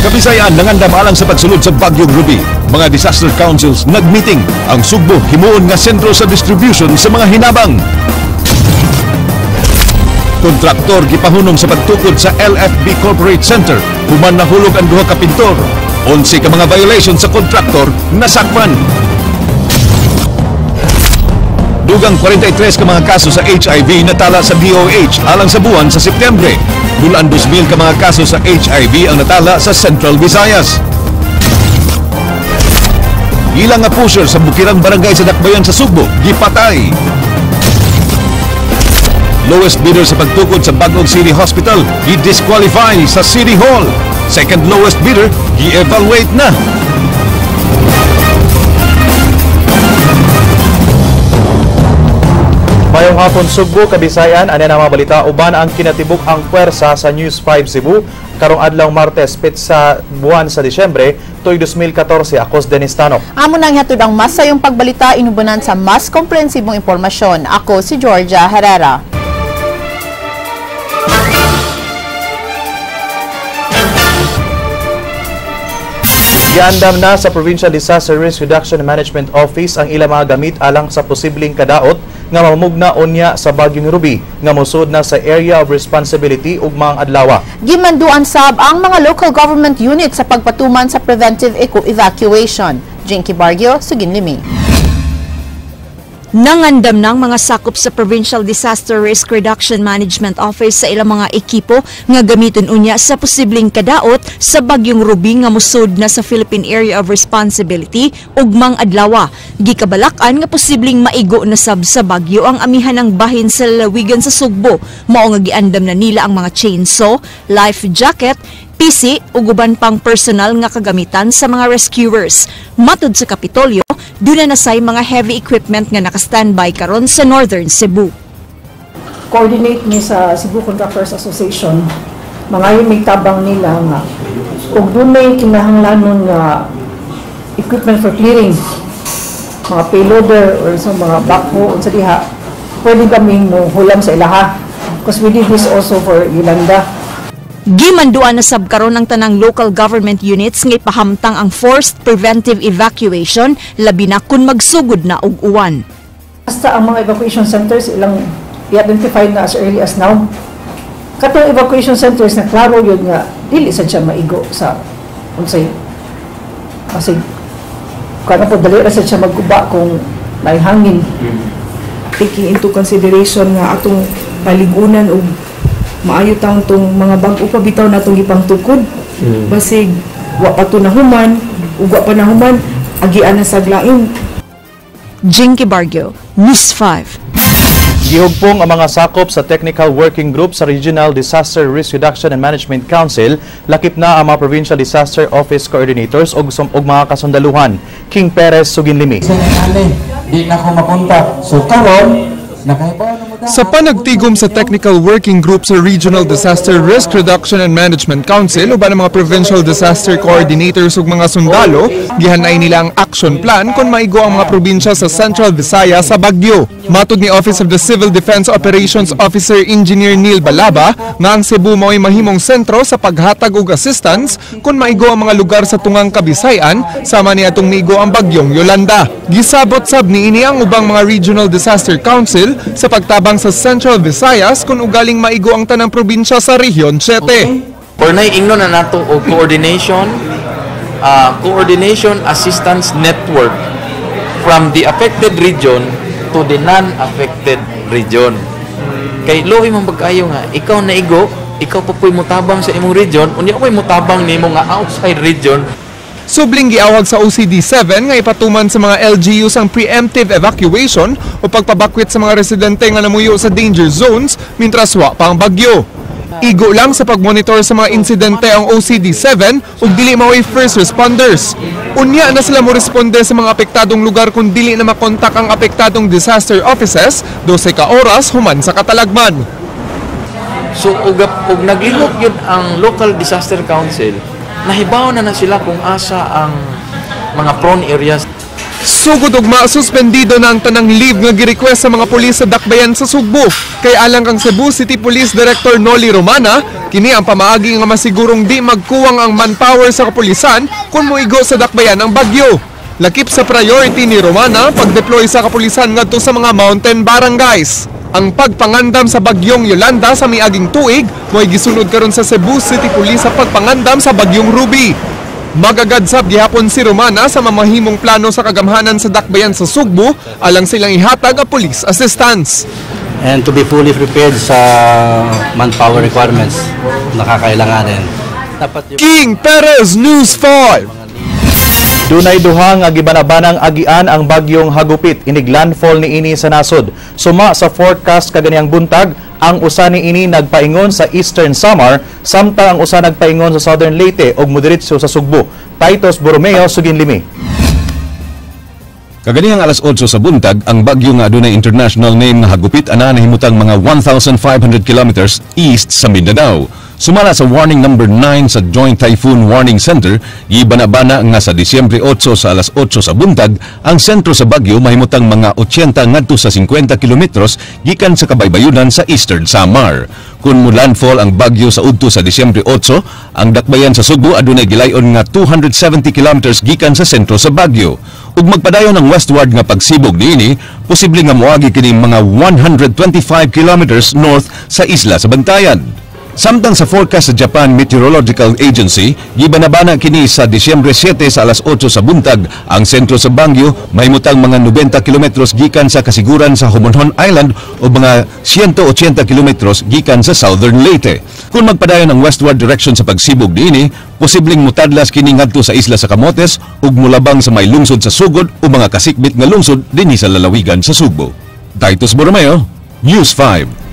Kabisayan nangandam alang sa pagsulod sa Bagyong Ruby. Mga disaster councils nagmeeting. Ang Sugbo himuon nga sentro sa distribution sa mga hinabang. Kontraktor gipahunong sa pagtukod sa LFB Corporate Center. Human nahulog ang duha ka pintor. 11 ka mga violation sa kontraktor nasakpan. Dugang 43 ka mga kaso sa HIV natala sa DOH alang sa buwan sa Setyembre. Bulan 2,000 ka mga kaso sa HIV ang natala sa Central Visayas. Ilang nga pusher sa Bukirang Barangay sa Dakbayan sa Sugbo, gipatay. Lowest bidder sa pagtukod sa Bagong City Hospital, i-disqualify sa City Hall. Second lowest bidder, i-evaluate na. Mayong hapon Sugbo, Kabisayan, ano na mga balita, uban ang kinatibuk ang puwersa sa News 5 Cebu, karong adlaw Martes, pit sa buwan sa Disyembre, tuig 2014, akos Dennis Tanok. Amo nang hatod ang mas sayong pagbalita, inubunan sa mas komprehensibong impormasyon. Ako si Georgia Herrera. Giandam na sa Provincial Disaster Risk Reduction and Management Office ang ilang mga gamit alang sa posibleng kadaot nga mamugna unya sa Bagyong Ruby nga mosud na sa area of responsibility ug mga adlaw. Gimanduan sab ang mga local government unit sa pagpatuman sa preventive evacuation. Jinky Bargio, Suginlimi. Nangandam ng mga sakop sa Provincial Disaster Risk Reduction Management Office sa ilang mga ekipo nga gamiton unya sa posibleng kadaot sa Bagyong Ruby nga musud na sa Philippine Area of Responsibility ug mga adlaw. Gikabalakan nga posibleng maigo na sab sa bagyo ang amihan ng bahin sa lalawigan sa Sugbo. Mao nga giandam na nila ang mga chainsaw, life jacket, PC ug uban pang personal nga kagamitan sa mga rescuers. Matud sa Kapitolyo, doon na nasay mga heavy equipment nga naka-standby karon sa Northern Cebu. Coordinate ni sa Cebu Contractors Association, mga yung may tabang nila nga ug doon may kinahanglanon nga equipment for clearing, mga payloader or sa mga backhoe sa diha, pwede kaming hulam sa ilaha. Because we did this also for Yolanda. Gimanduan na sabkaron ng tanang local government units nga ipahamtang ang forced preventive evacuation labi na kun magsugod na og uwan. Basta ang mga evacuation centers ilang i-identify na as early as now. Katong evacuation centers na klaro yun nga dili sad siya maigo sa unsay kasi kana po dali ra sad siya magguba kung may hangin. Taking into consideration nga atong paligunan og maayo taon tong mga bag-o pa bitaw natong ipangtukod. Basig wa pa to nahuman ug wa pa nahuman agian na saglain. Jinky Bargio, News 5. Gihugpong ang mga sakop sa Technical Working Group sa Regional Disaster Risk Reduction and Management Council, lakip na ang mga Provincial Disaster Office Coordinators ug mga kasundaluhan. King Perez, Suginlimi. Di na ko makontak. So karon sa panagtigom sa Technical Working Group sa Regional Disaster Risk Reduction and Management Council uban ang mga Provincial Disaster Coordinators ug mga sundalo, gihanay nila ang action plan kung maigo ang mga probinsya sa Central Visayas sa bagyo. Matud ni Office of the Civil Defense Operations Officer Engineer Neil Balaba nga ang Cebu mao'y mahimong sentro sa paghatag og assistance kung maigo ang mga lugar sa tungang Kabisayan sama ni atong migo ang bagyong Yolanda. Gisabot sab niini ang ubang mga Regional Disaster Council sa pagtabang sa Central Visayas kung ugaling maigo ang tanang probinsya sa Region 7. Pornay ingno na nato og coordination assistance network from the affected region to the non-affected region. Kay lohi man pagkayo nga ikaw naigo, ikaw pa po'y mutabang sa imong region, unya ko'y mutabang nimo nga outside region. Subling giawag sa OCD-7 nga ipatuman sa mga LGUs ang preemptive evacuation o pagpabakwit sa mga residente nga namuyo sa danger zones mintras wa pa ang bagyo. Igo lang sa pagmonitor sa mga insidente ang OCD-7 ug dili mao'y first responders. Unya na sila mo responde sa mga apektadong lugar kung dili na makontak ang apektadong disaster offices 12 ka oras human sa katalagman. So ug naglihok yun ang Local Disaster Council, nahibaw na sila kung asa ang mga prone areas. Sugod ugma, suspendido na ang tanang leave nga gi-request sa mga pulis sa Dakbayan sa Sugbo. Kay alang kang Cebu City Police Director Noli Romana, Kini ang pamaagi nga masigurong di magkuwang ang manpower sa kapulisan kung moigo sa dakbayan ng bagyo. Lakip sa priority ni Romana pag-deploy sa kapulisan ngadto sa mga mountain barangays. Ang pagpangandam sa bagyong Yolanda sa miaging tuig mo'y gisunod karon sa Cebu City Police sa pagpangandam sa bagyong Ruby. Magagadsab gihapon si Romana sa mamahimong plano sa kagamhanan sa dakbayan sa Sugbo alang silang ihatag ang police assistance. And to be fully prepared sa manpower requirements nakakailanganin. King Perez, News 5. Dunay duha nga gibanabanang agian ang bagyong Hagupit inig landfall ni ini sa nasod. Suma sa forecast kaganiyang buntag, ang usa ni ini nagpaingon sa Eastern Samar samtang ang usa nagpaingon sa Southern Leyte ug moderitso sa Sugbo. Titus Borromeo, Suginlimi. Kaganihang alas 8 sa buntag, ang bagyo nga adunay international name nga Hagupit ana nahimutang mga 1,500 kilometers east sa Mindanao. Sumala sa warning number 9 sa Joint Typhoon Warning Center, gibanabana nga sa Disyembre 8 sa alas 8 sa buntag, ang sentro sa bagyo mahimutang mga 80 ngadto sa 50 kilometros gikan sa kabaybayunan sa Eastern Samar. Kung mo landfall ang bagyo sa udto sa Disyembre 8, ang dakbayan sa Sugbo adunay gilayon nga 270 kilometers gikan sa sentro sa bagyo. Ug magpadayon ang westward nga pagsibog niini, posible nga moagi kini mga 125 kilometers north sa isla sa Bantayan. Samtang sa forecast sa Japan Meteorological Agency, gibanabana kini sa Disyembre 7 sa alas 8 sa buntag, ang sentro sa Baguio mahimutang mga 90 kilometros gikan sa kasiguran sa Homonhon Island o mga 180 kilometros gikan sa Southern Leyte. Kung magpadayon ang westward direction sa pagsibog niini, posibleng mutadlas kini ngadto sa isla sa Camotes ug mulabang sa may lungsod sa Sugod o mga kasikbit nga lungsod dinhi sa lalawigan sa Sugbo. Titus Borromeo, News 5.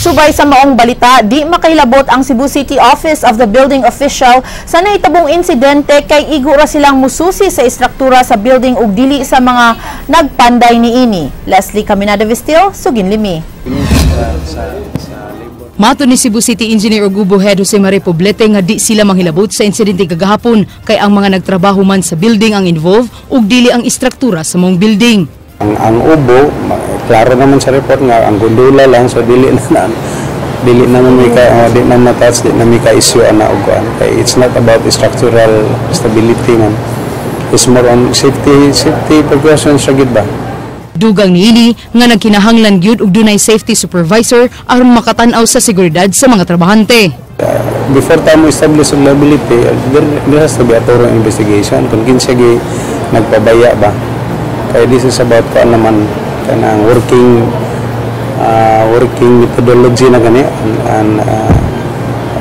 Subay sa maong balita, di makailabot ang Cebu City Office of the Building Official sa nahitabong insidente kay igura silang mususi sa istruktura sa building ug dili sa mga nagpanday niini. Leslie Caminada Vistil, Suginlimi. Mato ni Cebu City Engineer ug Ubo Head Jose Marie Poblete nga di sila manghilabot sa insidente kagahapon kay ang mga nagtrabaho man sa building ang involved ug dili ang istruktura sa mong building. Ang ubo, klaro naman sa report nga ang gundula lang, so dili naman may matouch, di na may ka-issue ana og kuan. It's not about structural stability man. It's more on safety precautions sa gid ba. Dugang niini nga nagkinahanglan gyud og dunay safety supervisor aron makatan-aw sa seguridad sa mga trabahante. Before time establish liability, there has to be a thorough investigation kung kinsa gi nagpabaya ba. Kaya this is about kung naman kanang working methodology na gani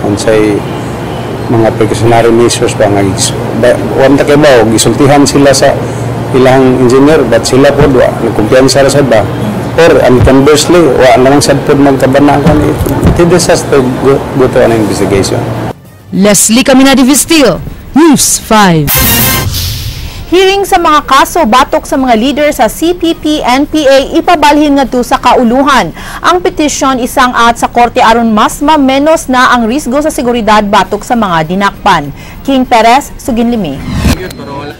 and say mga precautionary measures ba nga wanta kay ba gisultihan sila sa ilang engineer but sila pod wa nagkumpiyansa ra sad ba or and conversely wa namang sad pod magkabanakan it has to go to an investigation. Leslie Caminada Vistil, News 5. Hearing sa mga kaso batok sa mga leader sa CPP, NPA ipabalhin ngadto sa kauluhan. Ang petisyon isang at sa korte aron mas mamenos na ang risgo sa seguridad batok sa mga dinakpan. King Perez, Suginlimi.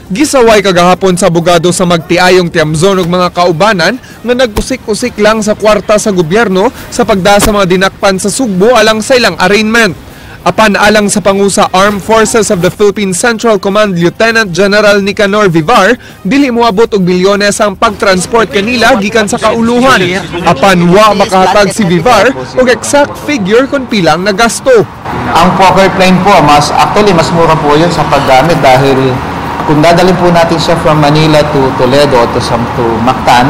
Gisaway kagahapon sa abogado sa magtiayong Tiamzon ug mga kaubanan nga nagusik-usik lang sa kwarta sa gobyerno sa pagda sa mga dinakpan sa Sugbo alang sa ilang arraignment. Apan alang sa pangusa Armed Forces of the Philippine Central Command Lieutenant General Nicanor Vivar, dili moabot og bilyones ang pagtransport kanila gikan sa kauluhan. Apan wa makahatag si Vivar og exact figure kung pilang nagasto. Ang Fokker plane po, mas mura po yun sa paggamit dahil kung dadalhin po natin siya from Manila to Toledo to Mactan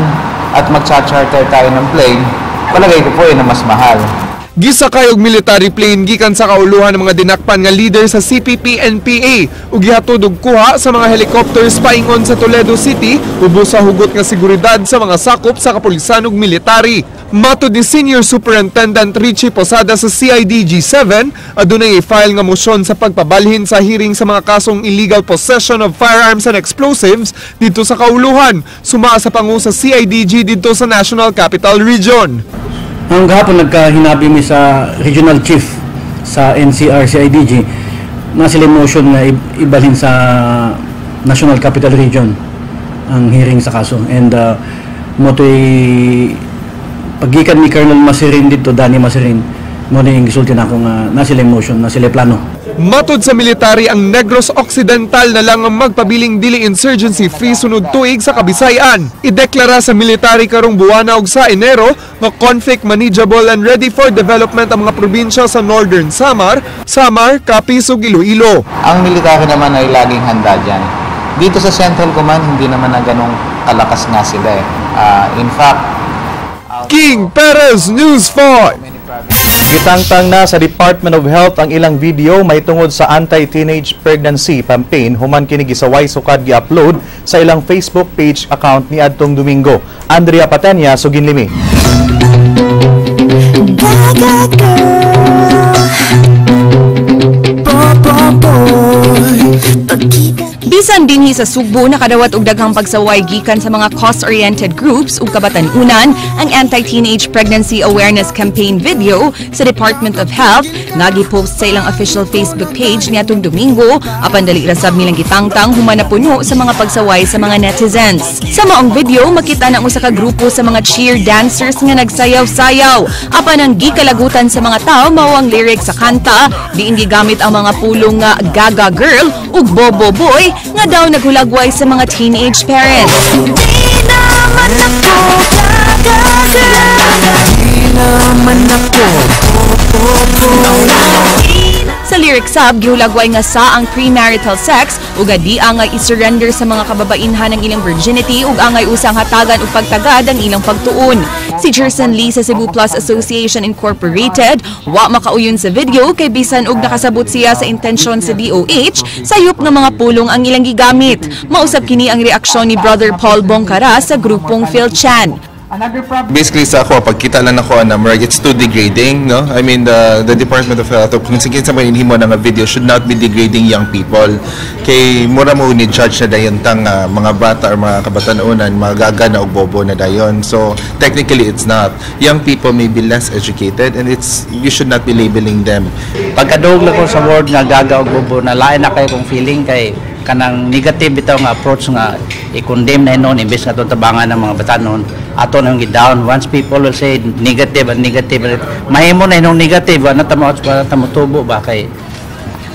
at mag-charter tayo ng plane, palagay ko po yun na mas mahal. Gisakay og military plane gikan sa kauluhan ng mga dinakpan nga leader sa CPP-NPA ug gihatod og kuha sa mga helicopters paingon sa Toledo City ubos sa hugot nga seguridad sa mga sakop sa kapulisan ug military. Mato ni Senior Superintendent Richie Posada sa CIDG-7, adunay i-file nga motion sa pagpabalhin sa hearing sa mga kasong illegal possession of firearms and explosives dito sa kauluhan, suma sa pangu sa CIDG dito sa National Capital Region. Ang gahapon nagkahinabi mi sa Regional Chief sa NCR CIDG na sila motion na ibalhin sa National Capital Region ang hearing sa kaso and motoy Paggikan ni Colonel Masirin dito, Danny Masirin, mo na yung gisulti na akong na sila motion, na sila plano. Matod sa military, ang Negros Occidental na lang ang magpabiling dili insurgency free sunod tuig sa Kabisayan. Ideklara sa military karong buwana og sa Enero nga conflict manageable and ready for development ang mga probinsya sa Northern Samar, Capiz ug Iloilo. Ang military naman ay laging handa dyan. Dito sa Central Command, hindi naman na ganong kalakas nga sila eh. In fact, King Perez, News 5. Gitangtang na sa Department of Health ang ilang video may tungod sa anti-teenage pregnancy campaign human kini gisaway sukad gi-upload sa ilang Facebook page account ni adtong Domingo. Andrea Patenya, Suginlimi. Bisan dinhi sa Sugbo nakadawat og daghang pagsaway gikan sa mga cause-oriented groups ug kabatan-unan ang anti-teenage pregnancy awareness campaign video sa Department of Health nga gi-post sa ilang official Facebook page niadtong Domingo apan dali ra sab nilang gitangtang human na puno sa mga pagsaway sa mga netizens. Sa maong video makita na usa ka grupo sa mga cheer dancers nga nagsayaw-sayaw apan ang gikalagutan sa mga tawo mao ang lyrics sa kanta diin gigamit ang mga pulong nga Gaga Girl ug Bobo Boy nga daw naghulagway sa mga teenage parents. Sa lyrics sab gihulagway nga sa ang premarital sex ug adi angay i-surrender sa mga kababainhan ang ilang virginity ug angay usang hatagan ug pagtagad ang ilang pagtuon. Si Jerson Lee sa Cebu Plus Association Incorporated wa makauyon sa video kay bisan og nakasabot siya sa intensyon sa DOH sayop nga mga pulong ang ilang gigamit. Mausab kini ang reaksyon ni Brother Paul Bongcara sa grupong Philchan. Basically sa ako, pagkita lang ako na it's too degrading, no? I mean, the Department of Health, kung sige sa mga inhimo ng video, should not be degrading young people. Kay mura mo ni judge na dayon tang mga bata or mga kabataan-unan, mga gaga na o bobo na dayon. So, technically, it's not. Young people may be less educated and you should not be labeling them. Pagkadog lang ko sa word nga gaga o bobo, na lain na kayo kong feeling kay kanang negative bitaw nga approach nga i-condemn na inon imbes nga itong tabangan ng mga batanon ato nang i-down. Once people will say negative and negative, mahimo na inong negative na tamutubo ba kay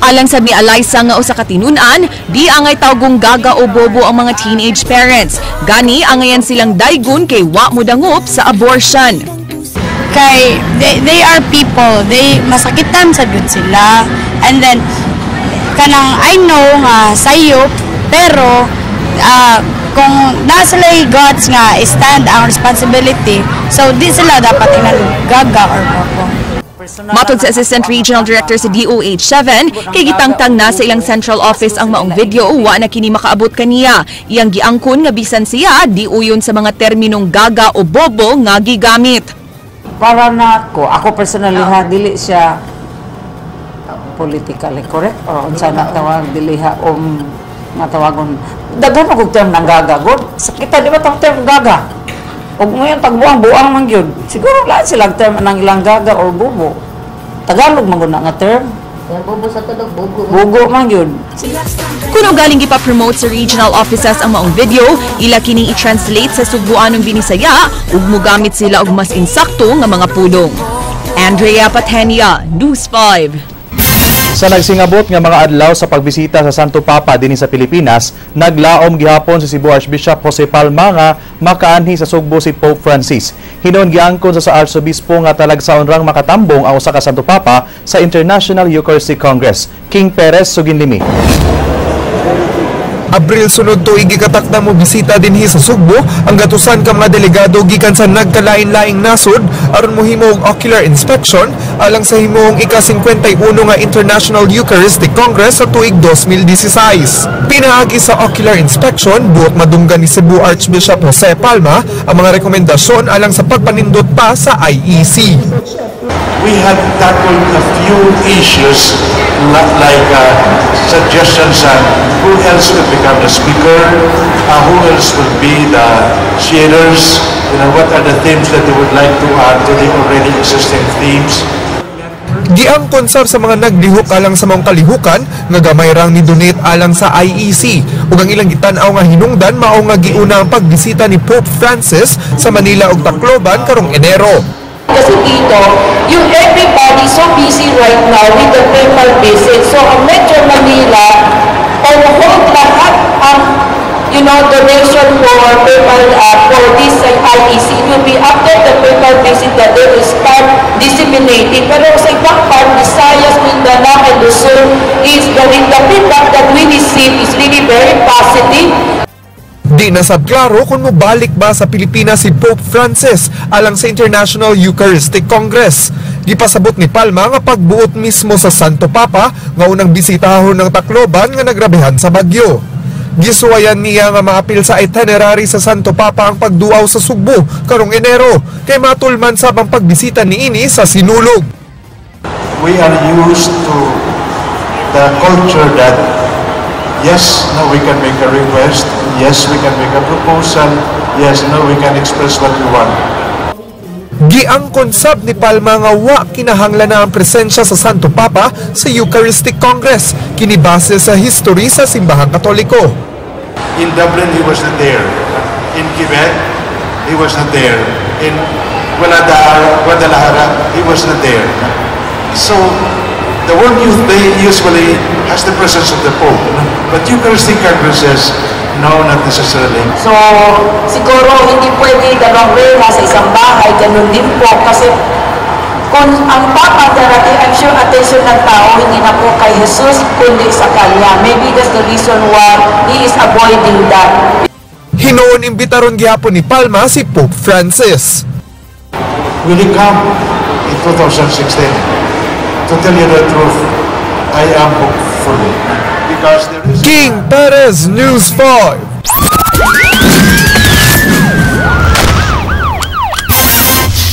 alang sa ni Alaysa nga usa ka tinun-an, di angay tawgong gaga o bobo ang mga teenage parents. Gani angayan silang daygon kay wa mo dangop sa abortion. Kay they are people, they masakitan sa gyud sila. And then kanang I know nga sayop pero kung nasa lay gods nga stand ang responsibility, so di sila dapat inang gaga or bobo. Matod sa Assistant Regional Director sa DOH 7, kay gitangtang na sa ilang central office ang maong video, wa na kini makaabot kaniya. Iyang giangkon nga bisan siya di uyon sa mga terminong gaga o bobo nga gigamit. Para na ako personally ha, dili siya politically correct o unsa na tawag dili ha matawagon daghan og term ng gaga god sakita di ba tong term gaga og ngayon tagbuang-buang man gyud siguro lahat sila term ng ilang gaga or bubo tagalog man gud nga term bubo sa tulog bugo man gyud. Kuno galing gipa-promote sa regional offices ang maong video, ila kining i-translate sa Sugbuanong Binisaya ug mogamit sila og mas insakto nga mga pulong. Andrea Patenia, News 5. Sa nagsingabot nga mga adlaw sa pagbisita sa Santo Papa dinhi sa Pilipinas, naglaom gihapon si Cebu Archbishop Jose Palma nga makaanhi sa Sugbo si Pope Francis. Hinon giangkon sa Arsobispo nga talagsaon rang makatambong ang usa ka Santo Papa sa International Eucharistic Congress. King Perez, Suginlimi. Abril sunod tuig gikatakda mo bisita dinhi sa Sugbo ang gatusan ka mga delegado gikan sa nagkalain-laing nasod aron mohimo og ocular inspection alang sa himong ika-51 nga International Eucharistic Congress sa tuig 2016. Pinaagi sa ocular inspection buot madunggan ni Cebu Archbishop Jose Palma ang mga rekomendasyon alang sa pagpanindot pa sa IEC. We have tackled a few issues like suggestions on who else could become the speaker, who else would be the sharers, what are the themes that they would like to add to the already existing themes. Giangkon sab sa mga naglihok alang sa mga kalihukan nga gamay rang ni donate alang sa IEC ug ang ilang gitan-aw nga hinungdan mao nga giuna ang pagbisita ni Pope Francis sa Manila ug Tacloban karong Enero. Kasi dito, yung everybody so busy right now with the papal visit. So ang Metro Manila, on hold lahat ang donation for papal for this IEC. It will be after the papal visit that they will start disseminating. Pero sa ibang part, Visayas, Mindanao, and Luzon is the feedback that we receive is really very positive. Di nasab klaro kung mobalik ba sa Pilipinas si Pope Francis alang sa International Eucharistic Congress. Gipasabot ni Palma nga pagbuot mismo sa Santo Papa nga unang bisitahon ng Tacloban nga nagrabehan sa bagyo. Gisuwayan niya nga maapil sa itinerary sa Santo Papa ang pagduaw sa Sugbo karong Enero kay matulman sab ang pagbisita niini sa Sinulog. We are used to the culture that yes, no, we can make a request. Yes, we can make a proposal. Yes, no, we can express what we want. Giangkon sab ni Palma nga wa kinahanglan na ang presensya sa Santo Papa sa Eucharistic Congress kini base sa history sa simbahang Katoliko. In Dublin, he was not there. In Quebec, he was not there. In Guadalajara, he was not there. So, the World Youth Day usually has the presence of the Pope, but Eucharistic Congresses, no, not necessarily. So, siguro hindi pwede dalawang reyna sa isang bahay, ganun din po. Kasi kung ang Papa darating, I'm sure attention ng tao, hindi na po kay Jesus, kundi sa Kanya. Maybe that's the reason why he is avoiding that. Hinoon imbitaron gihapon ni Palma si Pope Francis. Will he come in 2016? To tell you the truth, I am hopeful. Because there is King Perez, News 5.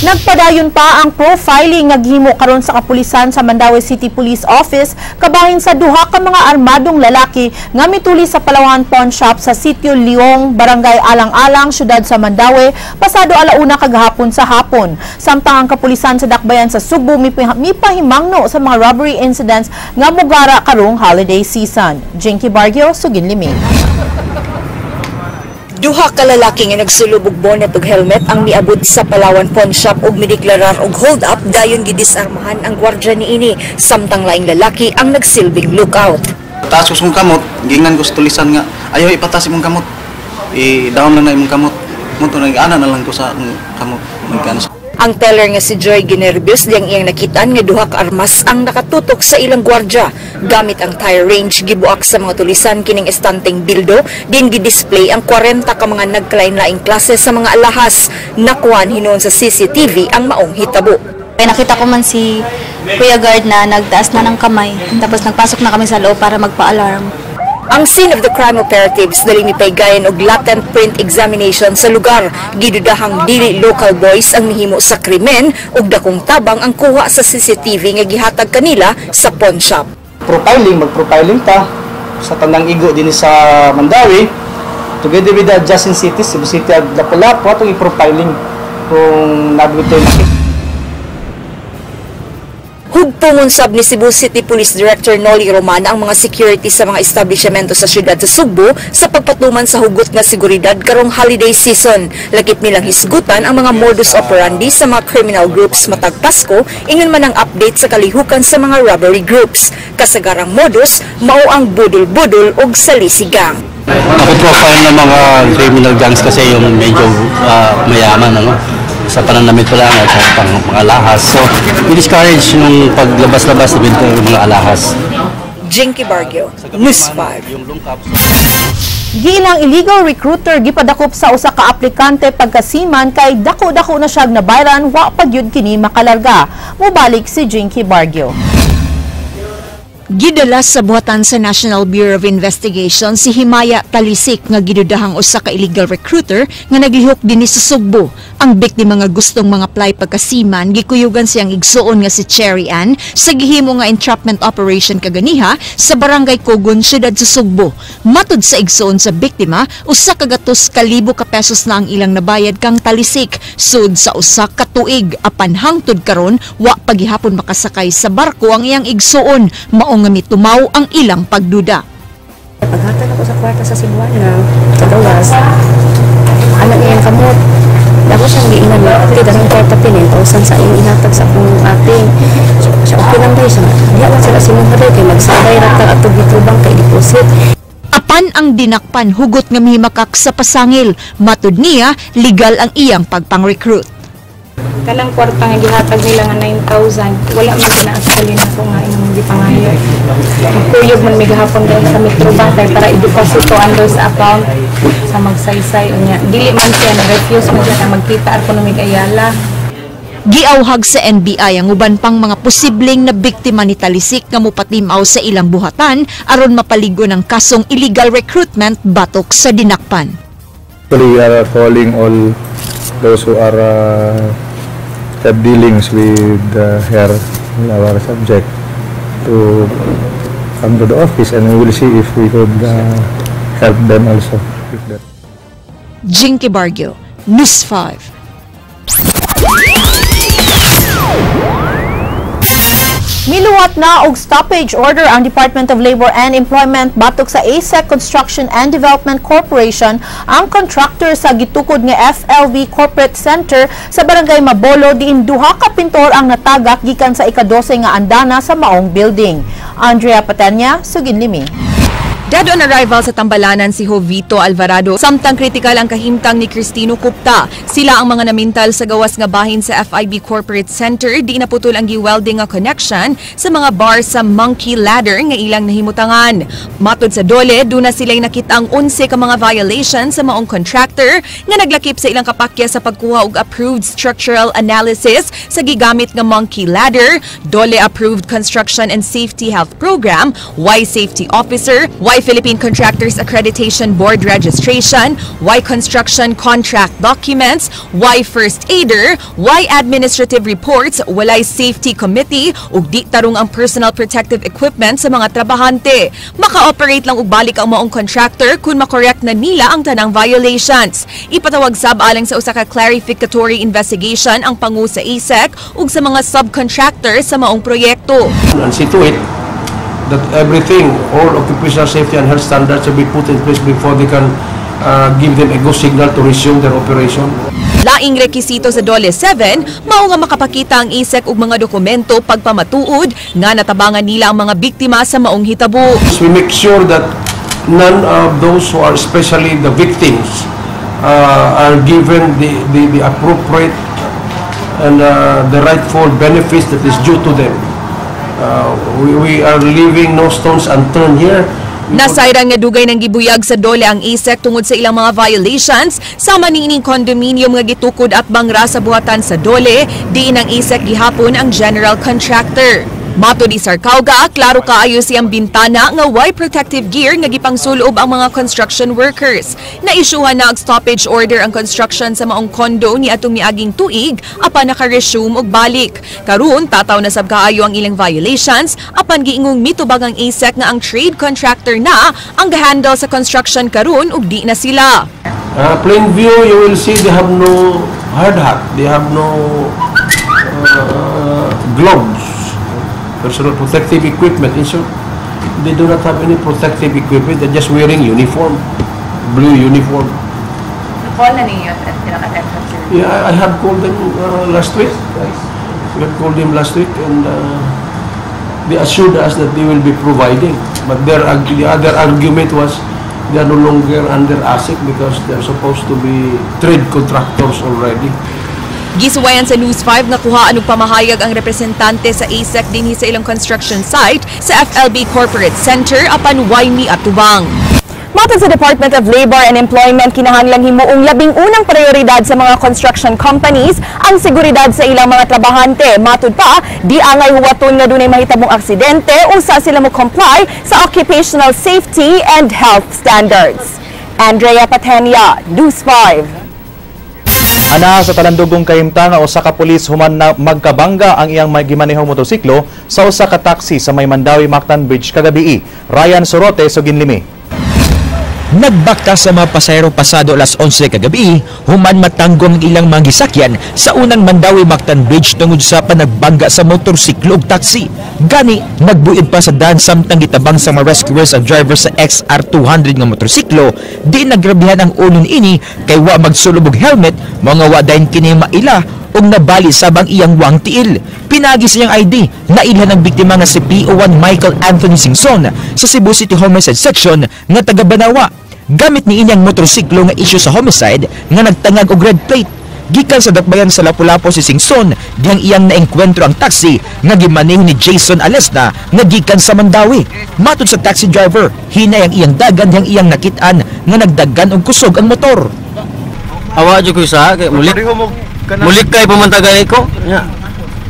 Nagpadayon pa ang profiling nga gihimo karon sa kapulisan sa Mandaue City Police Office kabahin sa duha ka mga armadong lalaki nga mituli sa Palawan Pawn Shop sa Sitio Leong, Barangay Alang-Alang, syudad sa Mandaue pasado alauna kagahapon sa hapon. Samtang ang kapulisan sa Dakbayan sa Sugbo mipahimangno sa mga robbery incidents nga mugara karong holiday season. Jinky Bargio, Sugin Limig. Duha ka lalaki nga nagsulubog bonnet ug helmet ang miabot sa Palawan Pawn Shop ug mideklarar og hold up dayon gidisarmahan ang gwardya niini samtang laing lalaki ang nagsilbing lookout. Tasos kong kamot, gingnan ko sa tulisan nga ayaw ipatas imong kamot. I-down lang na imong kamot. Munto nang ana na lang ko sa kamot. Ang teller nga si Joy ginervyos diyang iyang nakitaan nga duha ka armas ang nakatutok sa ilang gwardya. Gamit ang tire range gibuak sa mga tulisan kining estanteng bildo din gidisplay ang 40 ka mga nagkalain-laing klase sa mga alahas. Nakuhan hinoon sa CCTV ang maong hitabo. Ay nakita ko man si Kuya Guard na nagtaas na ng kamay tapos nagpasok na kami sa loob para magpa-alarm. Ang scene of the crime operatives dali ni paygayon og latent print examination sa lugar. Gidudahang dili local boys ang nihimo sa krimen ug dakong tabang ang kuha sa CCTV nga gihatag kanila sa pawn shop. Mag-profiling ta sa tanang igo din sa Mandaue together with the adjacent cities, Cebu City at Lapu-Lapu atong i-profiling kung nabutoy nakita. Hugpungon sab ni Cebu City Police Director Noli Romana ang mga security sa mga establishmento sa siyudad sa Sugbo sa pagpatuman sa hugot nga seguridad karong holiday season. Lakip nilang hisgutan ang mga modus operandi sa mga criminal groups matag Pasko, ingon man ang update sa kalihukan sa mga robbery groups. Kasagarang modus mao ang budol-budol ug salisigang. Ako profile ng mga criminal gangs kasi yung medyo mayaman sa pananamit ko lang at sa mga alahas. So, i-discourage yung paglabas-labas ng mga alahas. Jinky Bargio, News 5. Giilang illegal recruiter gipadakop sa usa ka aplikante pagkasiman kay dako-dako na siyag nabayran wa pagyud kini makalarga. Mubalik si Jinky Bargio. Gidala sa buhatan sa National Bureau of Investigation si Himaya Talisik nga gidudahang usa ka illegal recruiter nga naglihok dinhi sa Sugbo. Ang biktima nga gustong mga apply pagkasiman, gikuyugan siyang igsuon nga si Cherry Ann sa gihimo nga entrapment operation kaganiha sa Barangay Cogon, siyudad sa Sugbo. Matud sa igsuon sa biktima, usa ka gatos ka libo ka pesos na ang ilang nabayad kang talisik sud sa usa ka tuig. Apan hangtod karon wa pagihapon makasakay sa barko ang iyang igsuon, mao nga mitumaw ang ilang pagduda. Paghatag ako sa kwarta sa Cebuana, kagawas, anak niyang kamot. Dago siyang giingan na, okay, darang kwarta 10,000 sa iyong inatag sa akong ating. Siya okay lang tayo siya. Diya lang sila sinuhaday kay magsabay rata at tubang kay deposit. Apan ang dinakpan hugot nga mihimakak sa pasangil. Matud niya, legal ang iyang pagpang-recruit. Kanang kwarta nga gihatag nila nga 9,000, wala man kinaaksalin ako nga inyong gipangayo. Kuyog man may gahapon dahil sa Metro Bank para i-deposito under sa account sa magsaysay. Dili man siya, na-refuse man siya na magkita economic ayala. Giawhag sa NBI ang uban pang mga posibleng na biktima ni talisik nga mupatimaw sa ilang buhatan aron mapaligo ng kasong illegal recruitment batok sa dinakpan. We are calling all those who are have dealings with her, our subject, to come to the office and we will see if we could help them also with that. Jinky Bargio, News 5. Miluwat na og stoppage order ang Department of Labor and Employment batok sa ASEC Construction and Development Corporation ang contractor sa gitukod nga FLV Corporate Center sa Barangay Mabolo diin duha ka pintor ang natagak gikan sa ika-12 nga andana sa maong building. Andrea Patenya, Suginlimi. Dead on arrival sa tambalanan si Jovito Alvarado, samtang kritikal ang kahimtang ni Cristino Cupta. Sila ang mga namintal sa gawas nga bahin sa FIB Corporate Center, di naputol ang giwelding nga connection sa mga bar sa Monkey Ladder nga ilang nahimutangan. Matod sa Dole, duna sila'y nakitang 11 ka mga violations sa maong contractor nga naglakip sa ilang kapakya sa pagkuha og approved structural analysis sa gigamit nga Monkey Ladder, Dole Approved Construction and Safety Health Program, Y Safety Officer, Y Philippine Contractors Accreditation Board Registration, Y Construction Contract Documents, Y First Aider, Y Administrative Reports, walay Safety Committee, ug di tarong ang personal protective equipment sa mga trabahante. Maka-operate lang ug balik ang maong contractor kung makorek na nila ang tanang violations. Ipatawag sab alang sa usa ka clarificatory investigation ang pangu sa ASEC ug sa mga subcontractors sa maong proyekto. And see to it that everything, all occupational safety and health standards will be put in place before they can give them a go signal to resume their operation. Laing rekisito sa Dole 7, mao nga makapakita ang ASEC og mga dokumento pagpamatuod nga natabangan nila ang mga biktima sa maong hitabo. We make sure that none of those who are especially the victims are given the appropriate and the rightful benefits that is due to them. We are leaving no stones unturned here. Nasayran nga dugay ng gibuyag sa Dole ang ASEC tungod sa ilang mga violations sama niining condominium nga gitukod at bangra sa buhatan sa Dole, diin ang ASEC gihapon ang general contractor. Mato di Sarcauga, klaro kaayo siyang bintana nga way protective gear nga gipangsulob ang mga construction workers. Naisyuhan na og stoppage order ang construction sa maong kondo ni atong miaging tuig apan naka-resume og balik. Karon tataw na sab kaayo ang ilang violations apan giingong mitubag ang ASEC nga ang trade contractor na ang gahandle sa construction karon ug di na sila. Plain view, you will see they have no hard hat, they have no gloves, personal protective equipment. In short, they do not have any protective equipment. They're just wearing uniform, blue uniform. Call na ninyo at pinaka-attention, sir? Yeah, I have called them last week. We have called them last week and they assured us that they will be providing. But the other argument was they are no longer under ASEC because they are supposed to be trade contractors already. Gisuwayan sa News 5 na kuhaan og pamahayag ang representante sa ASEC dinhi sa ilang construction site sa FLB Corporate Center apan way ni atubang. Matod sa Department of Labor and Employment, kinahanglang himuong labing unang prioridad sa mga construction companies ang seguridad sa ilang mga trabahante. Matod pa, di angay huwaton nga dunay mahitabong aksidente usa sila mo comply sa occupational safety and health standards. Andrea Patenya, News 5. Ana sa talandugong kahimtang nga usa ka pulis human na magkabangga ang iyang gimanehong motorsiklo sa usa ka taxi sa may Mandawi-Mactan Bridge kagabi. Ryan Sorote, Suginlimi. Nagbakta sa mga pasahero pasado alas 11 kagabi, human matanggong ilang mga gisakyan sa unang Mandawi-Mactan Bridge tungod sa panagbangga sa motorsiklo ug taxi. Gani, nagbuid pa sa daan samtang gitabang sa mga rescuers ang driver sa XR200 nga motorsiklo, di nagrabihan ang unon ini kay wa magsulub og helmet, mga wa dayon kini maila ug nabali sabang iyang wang tiil. Pinagi sa iyang ID, nailhan ang biktima nga si PO1 Michael Anthony Singson sa Cebu City Homicide Section nga taga Banawa. Gamit ni inyang motorsiklo nga issue sa homicide nga nagtangag og red plate. Gikan sa dakbayan sa Lapu-Lapu si Singson, dihang iyang naengkwentro ang taxi nga gimaneho ni Jason Alesna nga gikan sa Mandawi. Matod sa taxi driver, hinay ang iyang dagan dihang iyang nakitaan nga nagdagan og kusog ang motor. Awa jud ko sa kay mulik kay pamantagay ko. Nya.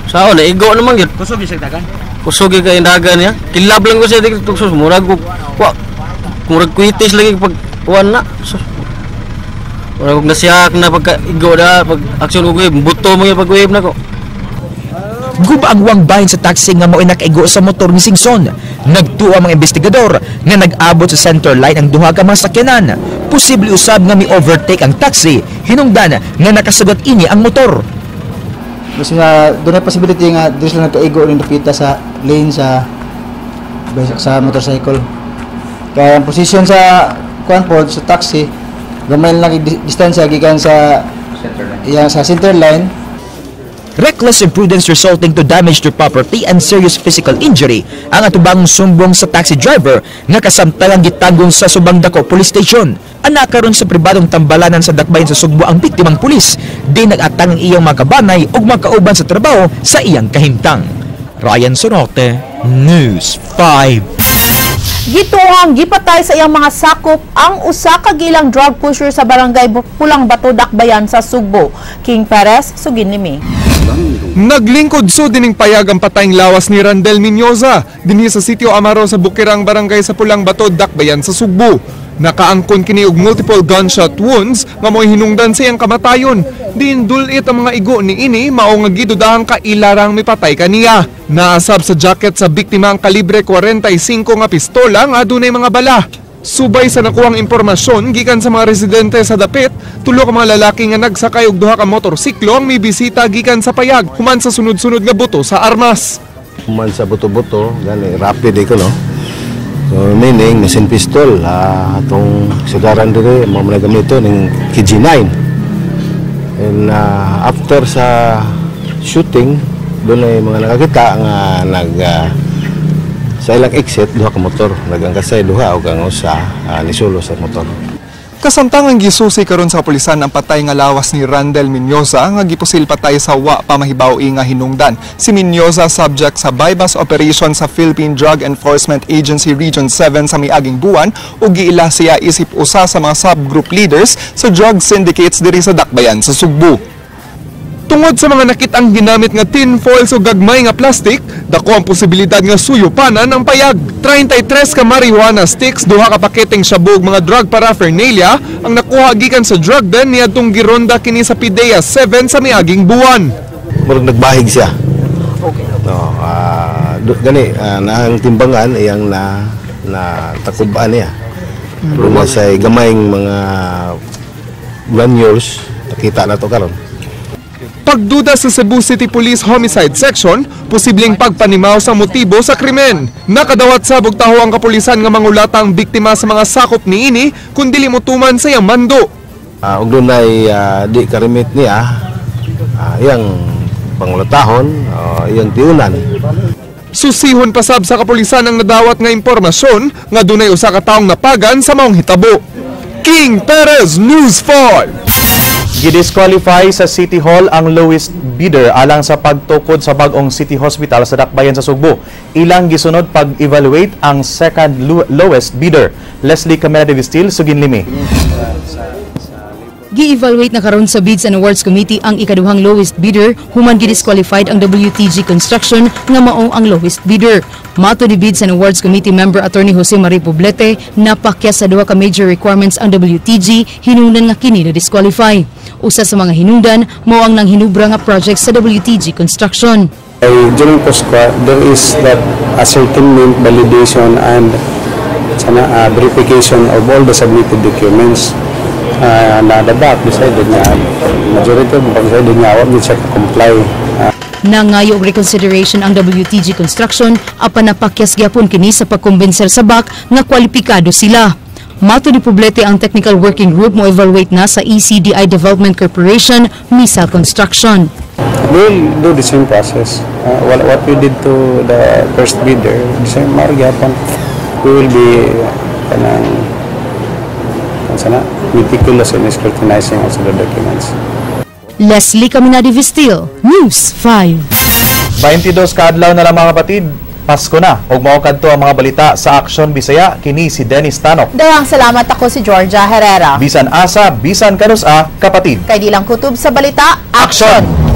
Sao na igo naman gyud. Kusog sa dagan. Kusog kay dagan ya. Kilab lang ko sa tuksos murag ko. Murag kuitis lagi pag kuan na. Murag nasiyak na pagka igo da pag aksyon ko buto mo yung pag-wave na ko. Guba ang wang bahin sa taxi nga mao'y nakaigo sa motor ni Singson. Nagtuo ang mga investigador nga nag-abot sa center line ang duha ka mga sakyanan. Posible usab nga mi-overtake ang taxi, hinungdan nga nakasugat ini ang motor. Kasi nga doon ay possibility nga diri sila nagkaigo rin napita sa lane sa motorcycle. Kaya ang position sa kuan po sa taxi, gamay lang distansya gikan sa center line. Reckless imprudence resulting to damage to property and serious physical injury ang atubang sumbong sa taxi driver nga kasamtangang gitanggong sa Subang Dako Police Station. Anak karon sa pribadong tambalanan sa dakbayan sa Sugbo ang biktimang pulis, di nagatang ang iyang mga kabanay ug mga kauban sa trabaho sa iyang kahimtang. Ryan Sorote, News 5. Gituhang gipatay sa iyang mga sakop ang usa ka gilang drug pusher sa barangay Pulang Bato, Dakbayan sa Sugbo. King Perez, Suginlimi. Naglingkod so dining payag ang patayng lawas ni Randel Minyoza dinhi sa sitio Amaro sa Bukirang Barangay sa Pulang Bato, Dakbayan sa Sugbo. Nakaangkon kini og multiple gunshot wounds nga mo'y hinungdan sa iyang kamatayon. Diin dulit ang mga igo ni ini mao nga gidudahang ka ilarang mipatay kaniya. Naasab sa jacket sa biktima ang kalibre 45 nga pistola nga adunay mga bala. Subay sa nakuhang impormasyon gikan sa mga residente sa dapit, tulo ka mga lalaki nga nagsakay og duha ka motorsiklo ang may bisita gikan sa payag human sa sunod-sunod nga buto sa armas. Human sa buto-buto, gani rapid iko no. So meaning machine pistol atong sigaran dire mo man gamito ning KG9. And after sa shooting doon ay mga nakakita nga sa ilang exit duha ka motor nagangkasay duha og ang usa nisulo sa motor. Kasamtangang gisusi karon sa kapulisan ang patay nga lawas ni Randel Minyoza nga gipusil patay sa wa pamahibaw nga hinungdan. Si Minyoza subject sa bypass operation sa Philippine Drug Enforcement Agency Region 7 sa miaging buwan ug giila siya isip usa sa mga subgroup leaders sa drug syndicates diri sa Dakbayan sa Sugbo. Tungod sa mga nakitang ginamit nga tin foils o gagmay nga plastic, dako ang posibilidad nga suyupanan ang payag. 33 ka marijuana sticks, duha ka paketeng shabog mga drug paraphernalia ang nakuha gikan sa drug den niadtong gironda kini sa PIDEA 7 sa miaging buwan. Murag nagbahig siya. Okay. No, gani nahang timbangan iyang na takubaan niya. Pero sa gamayng mga granules nakita na to karon. Pagduda sa Cebu City Police Homicide Section, posibleng pagpanimaw sa motibo sa krimen. Nakadawat sa bugtaho ang kapulisan nga mangulatang biktima sa mga sakop ni ini kundi limutuman sa iyang mando. Og dunay di karimit niya iyang pangulatahon, iyang tiunan. Susihon pasab sa kapulisan ang nadawat nga impormasyon nga dunay usa ka taong napagan sa maong hitabo. King Perez, News 5. Gidisqualify sa City Hall ang lowest bidder alang sa pagtukod sa bagong City Hospital sa Dakbayan sa Sugbo. Ilang gisunod pag-evaluate ang second lowest bidder. Leslie Camera de Vistil, Suginlimi. Gi-evaluate na karon sa Bids and Awards Committee ang ikaduhang lowest bidder human gi-disqualified ang WTG Construction nga maong ang lowest bidder. Mato ni Bids and Awards Committee member Attorney Jose Marie Poblete, napakyas sa duha ka major requirements ang WTG hinungdan nga kini na disqualify. Usa sa mga hinungdan mao ang nang hinubra nga project sa WTG Construction. During post-quad, there is that ascertainment, validation, and verification of all the submitted documents. Na the back decided na majority of decided nga wag siya comply. Nangayo og reconsideration ang WTG Construction apan napakyas gyapon kini sa pagkumbenser sa back nga kwalipikado sila. Mato ni Poblete ang technical working group mo evaluate na sa ECDI Development Corporation Misa Construction. We'll do the same process. What we did to the first bidder, the same magyapon. We will be meticulous in scrutinizing also the documents. Leslie Caminadi Vistil, News 5. 22 kaadlaw na lang mga kapatid, Pasko na. Ug mao kadto ang mga balita sa Aksyon Bisaya, kini si Dennis Tanok. Dahang salamat, ako si Georgia Herrera. Bisan asa, bisan kanusa, kapatid. Kay di lang kutob sa balita, Aksyon!